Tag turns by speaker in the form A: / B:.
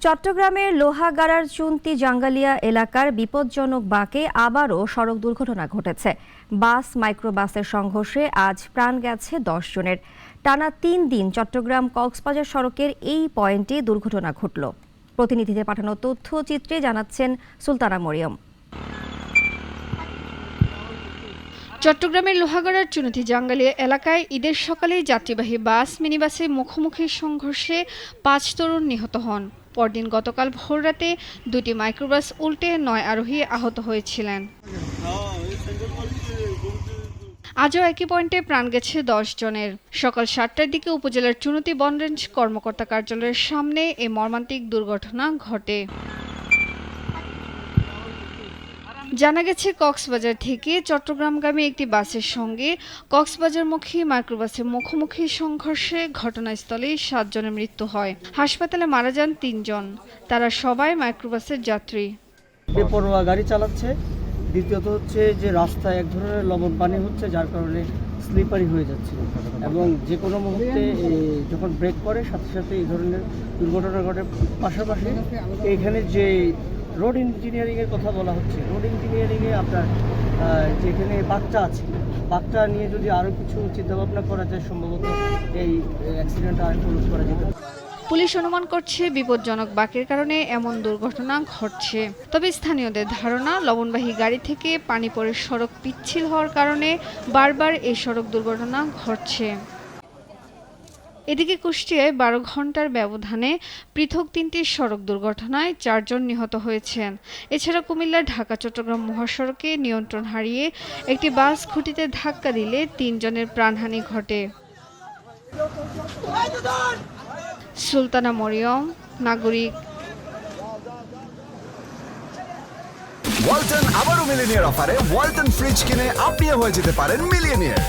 A: চট্টগ্রামের লোহাগাড়ার চুন্তি জাঙ্গালিয়া এলাকার বিপজ্জনক বাঁকে আবারও সড়ক দুর্ঘটনা ঘটেছে। বাস মাইক্রোবাসের সংঘর্ষে আজ প্রাণ গেছে 10 জনের। টানা 3 দিন চট্টগ্রাম কক্সবাজার সড়কের এই পয়েন্টে দুর্ঘটনা ঘটল। প্রতিনিধিদের পাঠানো তথ্যচিত্রে জানাচ্ছেন সুলতানা মরিয়ম।
B: চট্টগ্রামের লোহাগড়ার চুনতি জাঙ্গালিয়া এলাকায় ঈদের সকালে যাত্রীবাহী বাস মিনিবাসের মুখোমুখি সংঘর্ষে 5 তরুণ নিহত হন। পরদিন গতকাল ভোররাতে 2টি মাইক্রোবাস উল্টে 9 আরোহী আহত হয়েছিলেন। আজও একই পয়েন্টে প্রাণ গেছে 10 জনের। সকাল 7টার দিকে উপজেলার চুনতি বনরেঞ্জ কর্মকর্তা কার্যালয়ের সামনে এই মর্মান্তিক দুর্ঘটনা ঘটে। জানা গেছে, কক্সবাজার থেকে চট্টগ্রামগামী একটি বাসের সঙ্গে কক্সবাজারমুখী মাইক্রোবাসের মুখোমুখি সংঘর্ষে ঘটনাস্থলেই 7 জনের মৃত্যু হয়। হাসপাতালে মারা যান 3 জন। তারা সবাই মাইক্রোবাসের যাত্রী।
C: বেপরোয়া গাড়ি চালাচ্ছে। দ্বিতীয়ত হচ্ছে যে রাস্তায় এক ধরনের লবণ পানি হচ্ছে, যার কারণে স্লিপারি হয়ে যাচ্ছে এবং যে কোনো মুহূর্তে যখন ব্রেক করে সাথে সাথে এই ধরনের দুর্ঘটনা ঘটে। পাশাপাশি এখানে যে রোড ইঞ্জিনিয়ারিংয়ের কথা বলা হচ্ছে, রোড ইঞ্জিনিয়ারিংয়ে আপনার যেখানে বাগটা আছে, বাগটা নিয়ে যদি আরও কিছু চিন্তাভাবনা করা যায়, সম্ভবত এই অ্যাক্সিডেন্ট আর রোধ করা যেতে পারে।
B: পুলিশ অনুমান করছে বিপজ্জনক বাঁকের কারণে এমন দুর্ঘটনা ঘটছে। তবে স্থানীয়দের ধারণা, লবণবাহী গাড়ি থেকে পানি পড়ে সড়ক পিচ্ছিল হওয়ার কারণে বারবার এই সড়ক দুর্ঘটনা ঘটছে। এদিকে কুষ্টিয়ায় 12 ঘন্টার ব্যবধানে পৃথক 3টি সড়ক দুর্ঘটনায় 4 জন নিহত হয়েছেন। এছাড়া কুমিল্লার ঢাকা চট্টগ্রাম মহাসড়কে নিয়ন্ত্রণ হারিয়ে একটি বাস খুঁটিতে ধাক্কা দিলে 3 জনের প্রাণহানি ঘটে। সুলতানা মরিয়ম, নাগরিক।
D: ওয়ালটন আবারও মিলিনিয়ার অফারে ওয়ালটন ফ্রিজ কিনে আপনিও হয়ে যেতে পারেন মিলিয়নিয়ার।